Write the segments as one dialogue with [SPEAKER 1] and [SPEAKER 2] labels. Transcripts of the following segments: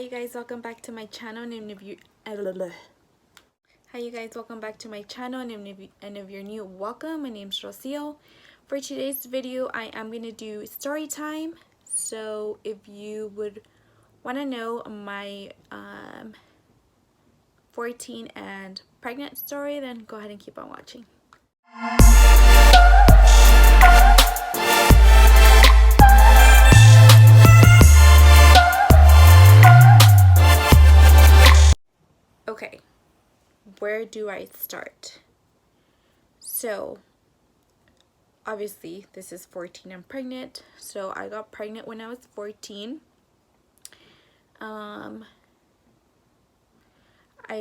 [SPEAKER 1] you guys, welcome back to my channel. And if you Hi you guys, welcome back to my channel, and if you're new, welcome. My name's Rocio. For today's video, I am going to do story time. So if you would want to know my 14 and pregnant story, then go ahead and keep on watching. Okay, where do I start? So obviously this is 14 and pregnant. So I got pregnant when I was 14. I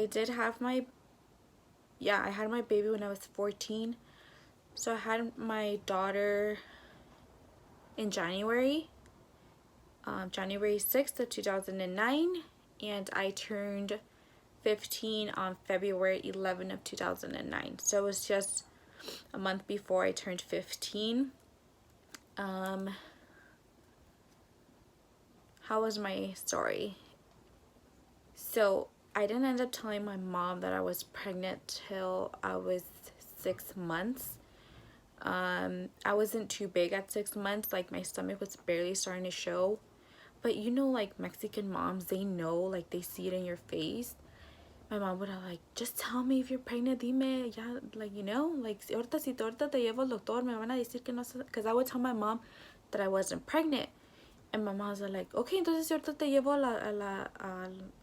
[SPEAKER 1] did have my I had my baby when I was 14. So I had my daughter in January 6th of 2009, and I turned 15 on February 11th of 2009. So it was just a month before I turned 15. How was my story? So I didn't end up telling my mom that I was pregnant till I was 6 months. I wasn't too big at 6 months. Like, my stomach was barely starting to show. But you know, like Mexican moms, they know, like they see it in your face. My mom would have like, just tell me if you're pregnant, dime, ya, like, you know, like, ahorita si ahorita te llevo al doctor, me van a decir que no, because I would tell my mom that I wasn't pregnant. And my mom was like, okay, entonces si ahorita te llevo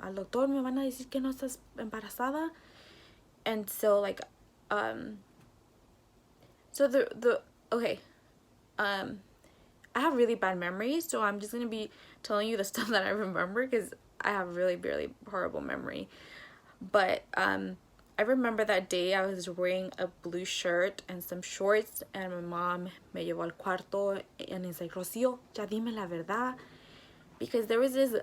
[SPEAKER 1] al doctor, me van a decir que no estás embarazada. And so, like, so okay, I have really bad memories, so I'm just gonna be telling you the stuff that I remember, because I have really horrible memory. But I remember that day I was wearing a blue shirt and some shorts, and my mom me llevó al cuarto and it's like, Rocio, ya dime la verdad, because there was this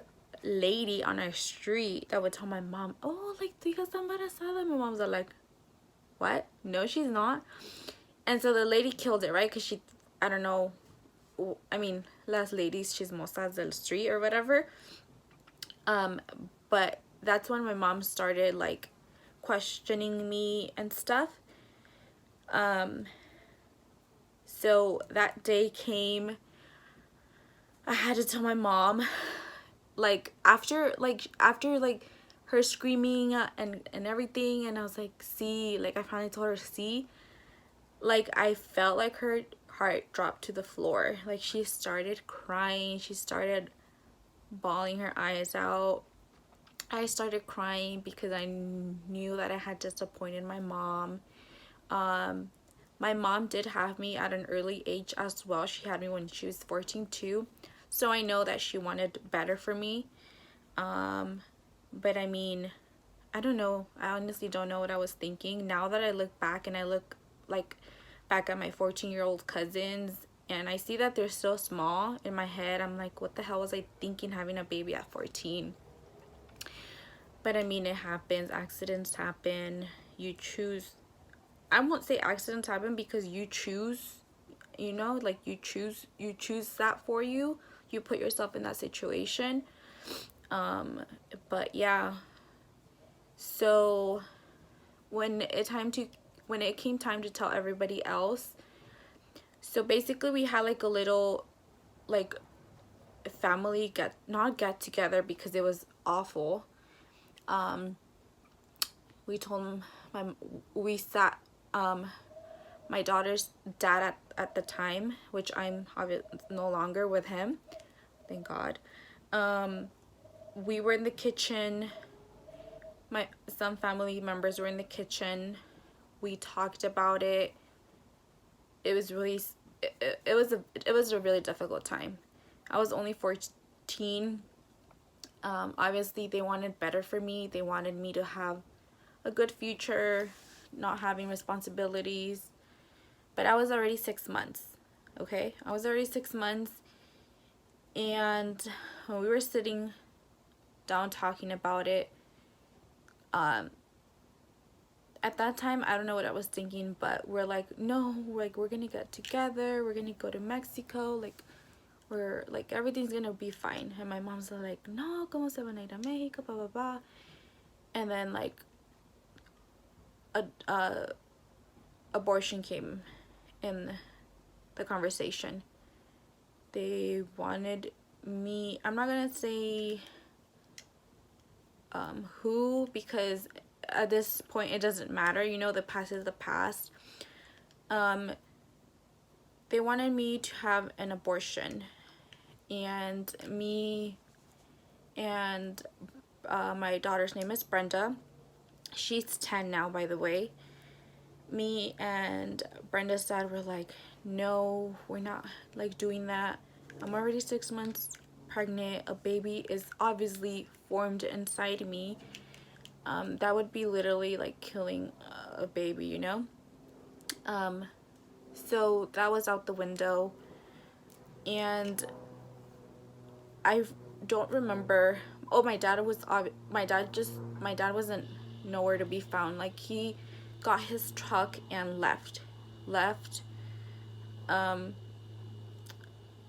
[SPEAKER 1] lady on our street that would tell my mom, oh, like, tu hija está embarazada. My mom's like, what? No, she's not. And so the lady killed it, right? Because she, I don't know, I mean, las ladies chismosas del street or whatever. But that's when my mom started like questioning me and stuff. So that day came, I had to tell my mom, like after her screaming and everything, and I was like, see, like, I finally told her, see, like, I felt like her heart dropped to the floor. Like, she started crying, she started bawling her eyes out. I started crying because I knew that I had disappointed my mom. My mom did have me at an early age as well. She had me when she was 14 too. So I know that she wanted better for me. But I mean, I don't know. I honestly don't know what I was thinking. Now that I look back and I look like back at my 14-year-old cousins and I see that they're so small, in my head I'm like, what the hell was I thinking having a baby at 14? But I mean, it happens. Accidents happen. You choose. I won't say accidents happen, because you choose, you know, like you choose that for you. You put yourself in that situation. But yeah. So when it came time to tell everybody else, so basically we had like a little like family not get together, because it was awful. We told we sat my daughter's dad at the time, which I'm no longer with him, thank God. We were in the kitchen. Some family members were in the kitchen. We talked about it. It was really it was a really difficult time. I was only 14. Obviously they wanted better for me. They wanted me to have a good future, not having responsibilities. But I was already 6 months. Okay, I was already 6 months. And when we were sitting down talking about it, at that time, I don't know what I was thinking, but we're like, no, like, we're gonna get together, we're gonna go to Mexico, like, we're like, everything's gonna be fine. And my mom's like, no, como se van a ir a Mexico, blah blah blah. And then like a abortion came in the conversation. They wanted me, I'm not gonna say who, because at this point it doesn't matter, you know, the past is the past. They wanted me to have an abortion, and me and my daughter's name is Brenda. She's 10 now, by the way. Me and Brenda's dad were like, no, we're not like doing that. I'm already 6 months pregnant. A baby is obviously formed inside me. That would be literally like killing a baby, you know? So that was out the window. And I don't remember. Oh, my dad wasn't nowhere to be found. Like, he got his truck and left.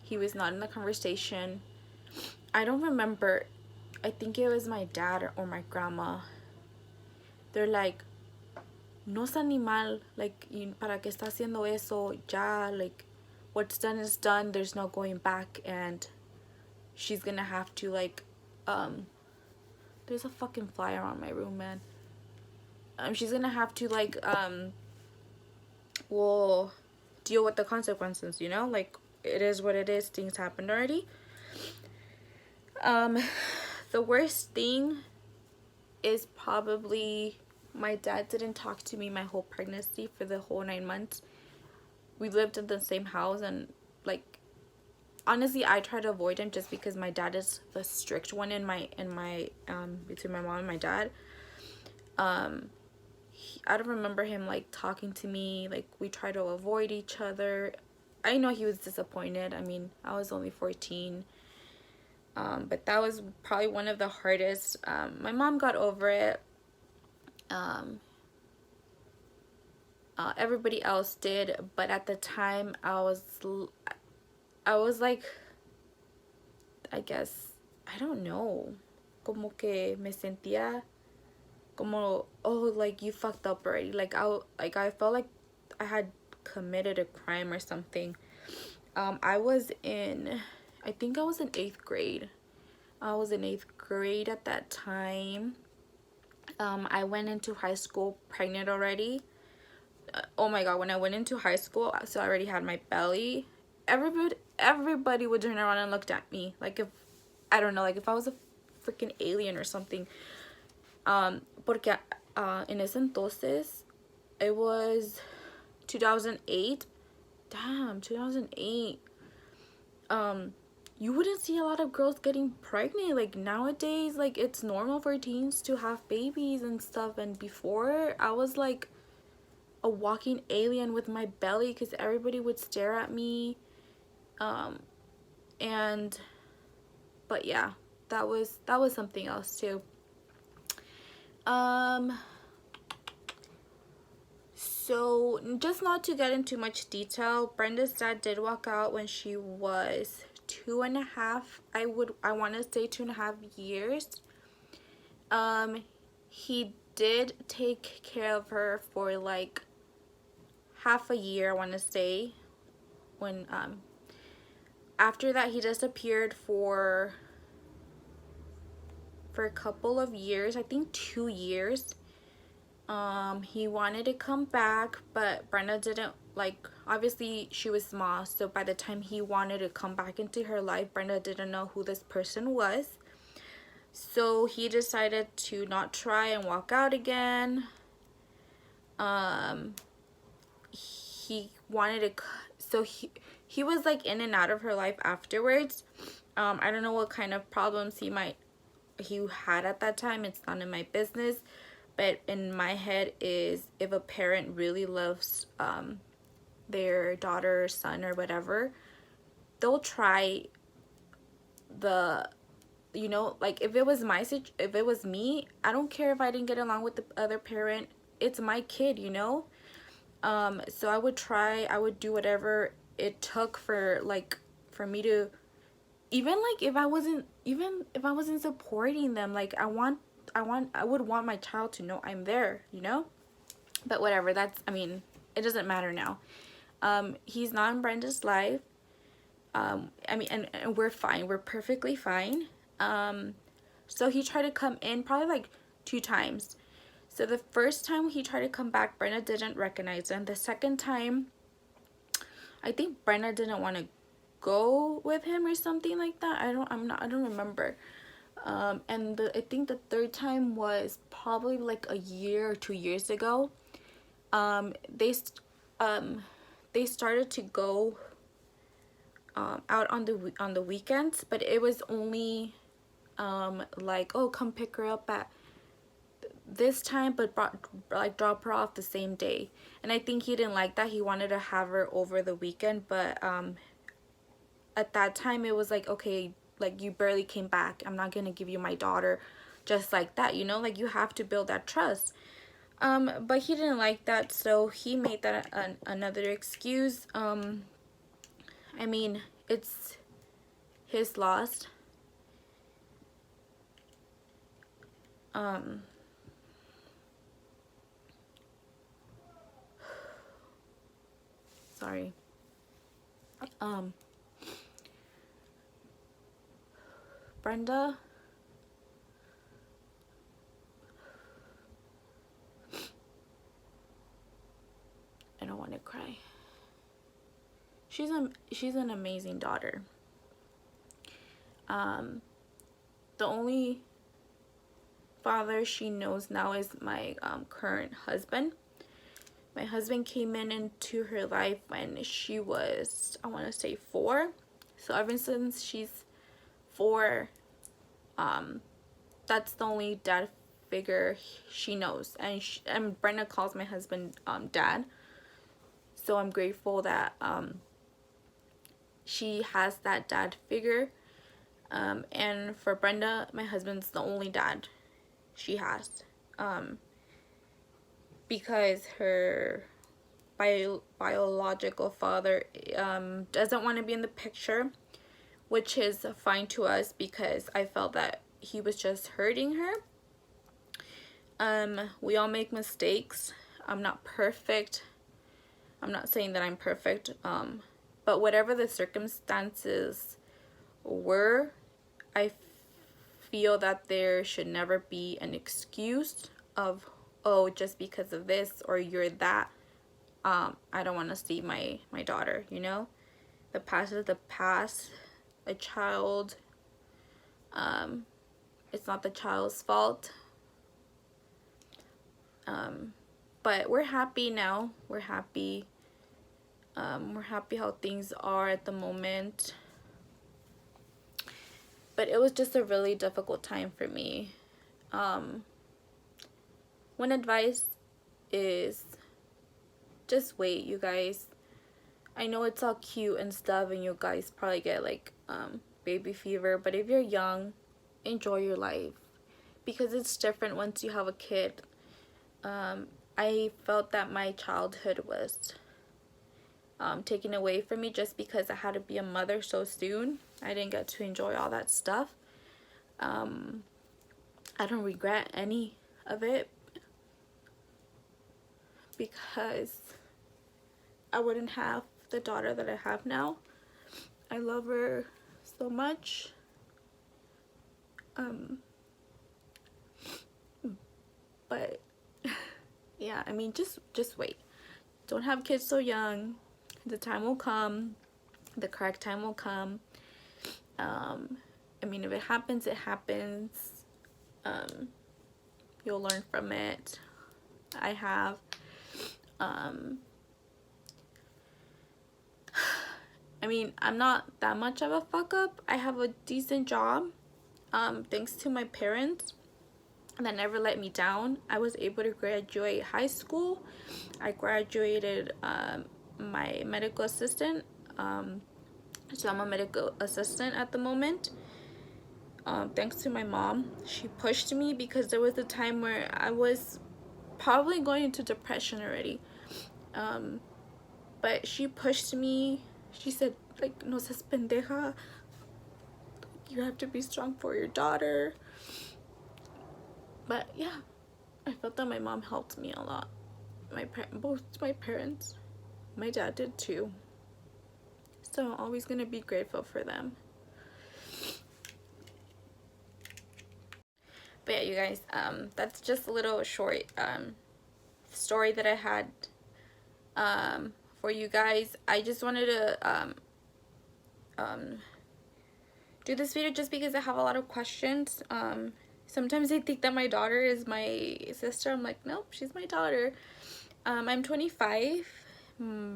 [SPEAKER 1] He was not in the conversation. I don't remember. I think it was my dad or my grandma. They're like, no es animal, like, para qué está haciendo eso, ya, like, what's done is done, there's no going back, and she's gonna have to, like, there's a fucking fly around my room, man. She's gonna have to, like, well, deal with the consequences, you know, like, it is what it is, things happened already. The worst thing is probably my dad didn't talk to me my whole pregnancy for the whole 9 months. We lived in the same house, and like, honestly, I try to avoid him just because my dad is the strict one in my between my mom and my dad. I don't remember him like talking to me. Like, we try to avoid each other. I know he was disappointed. I mean, I was only 14. But that was probably one of the hardest. My mom got over it. Everybody else did, but at the time I was like, I guess, I don't know, como que me sentía como, oh, like, you fucked up already. Like, I felt like I had committed a crime or something. I think I was in 8th grade. I was in 8th grade at that time. I went into high school pregnant already. Oh my god, when I went into high school, so I already had my belly. Everybody would turn around and look at me. Like, if, I don't know, like if I was a freaking alien or something. Porque en ese entonces, it was 2008. Damn, 2008. You wouldn't see a lot of girls getting pregnant. Like, nowadays, like, it's normal for teens to have babies and stuff. And before, I was like a walking alien with my belly because everybody would stare at me. But yeah, that was something else too. So just not to get into much detail, Brenda's dad did walk out when she was 2.5, I want to say 2.5 years. He did take care of her for like half a year, I want to say. When after that, he disappeared for a couple of years, I think 2 years. He wanted to come back, but Brenda didn't, like, obviously she was small, so by the time he wanted to come back into her life, Brenda didn't know who this person was. So he decided to not try and walk out again. He wanted to, so he was like in and out of her life afterwards. I don't know what kind of problems he had at that time. It's none of my business. But in my head is, if a parent really loves their daughter or son or whatever, they'll try you know, like, if it was me, I don't care if I didn't get along with the other parent. It's my kid, you know. So I would do whatever it took for me to even like if I wasn't supporting them, like I would want my child to know I'm there, you know? But whatever, that's, I mean, it doesn't matter now. He's not in Brenda's life. I mean, and we're fine. We're perfectly fine. So he tried to come in probably like 2 times. So the first time he tried to come back, Brenda didn't recognize him. The second time, I think Brenda didn't want to go with him or something like that. I don't remember. And I think the third time was probably like a year or 2 years ago. They started to go out on the weekends, but it was only like, oh, come pick her up at this time, but drop her off the same day. And I think he didn't like that. He wanted to have her over the weekend, but at that time it was like, okay, like, you barely came back, I'm not gonna give you my daughter just like that, you know? Like, you have to build that trust. But he didn't like that, so he made that another excuse. I mean, it's his loss. Sorry. Brenda, I don't want to cry. She's an amazing daughter. The only father she knows now is my current husband. My husband came into her life when she was, I want to say, 4. So ever since she's 4, that's the only dad figure she knows. And Brenda calls my husband dad. So I'm grateful that she has that dad figure. And for Brenda, my husband's the only dad she has. Because her biological father doesn't want to be in the picture, which is fine to us because I felt that he was just hurting her. We all make mistakes. I'm not perfect. I'm not saying that I'm perfect. But whatever the circumstances were, I feel that there should never be an excuse of, oh, just because of this or you're that, I don't want to see my daughter, you know? The past is the past. A child, it's not the child's fault. But we're happy now. We're happy. We're happy how things are at the moment. But it was just a really difficult time for me. One advice is just wait, you guys. I know it's all cute and stuff and you guys probably get like baby fever, but if you're young, enjoy your life because it's different once you have a kid. I felt that my childhood was taken away from me just because I had to be a mother so soon. I didn't get to enjoy all that stuff. I don't regret any of it because I wouldn't have the daughter that I have now. I love her so much. But yeah, I mean, just wait. Don't have kids so young. The time will come. The correct time will come. I mean, if it happens, it happens. You'll learn from it. I have. I mean, I'm not that much of a fuck up. I have a decent job. Thanks to my parents that never let me down. I was able to graduate high school. I graduated my medical assistant. So I'm a medical assistant at the moment. Thanks to my mom. She pushed me because there was a time where I was probably going into depression already. But she pushed me. She said, like, no seas pendeja. you have to be strong for your daughter. But yeah, I felt that my mom helped me a lot. Both my parents, my dad did too. So I'm always gonna be grateful for them. But yeah, you guys, that's just a little short story that I had for you guys. I just wanted to do this video just because I have a lot of questions. Sometimes I think that my daughter is my sister. I'm like, nope, she's my daughter. I'm 25.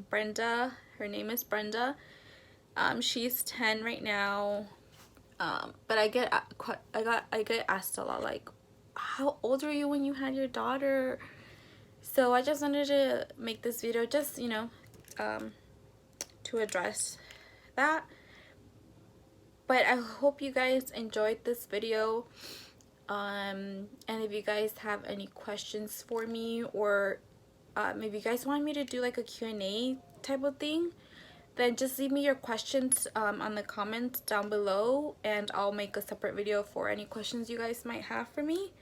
[SPEAKER 1] Brenda, her name is Brenda. She's 10 right now. But I get asked a lot, like, how old were you when you had your daughter? So I just wanted to make this video just, you know, to address that. But I hope you guys enjoyed this video. And if you guys have any questions for me, or if you guys want me to do like a Q&A type of thing, then just leave me your questions on the comments down below, and I'll make a separate video for any questions you guys might have for me.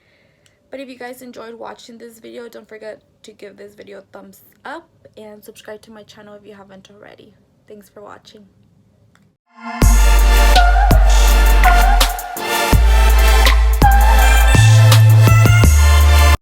[SPEAKER 1] But if you guys enjoyed watching this video, don't forget to give this video a thumbs up and subscribe to my channel if you haven't already. Thanks for watching.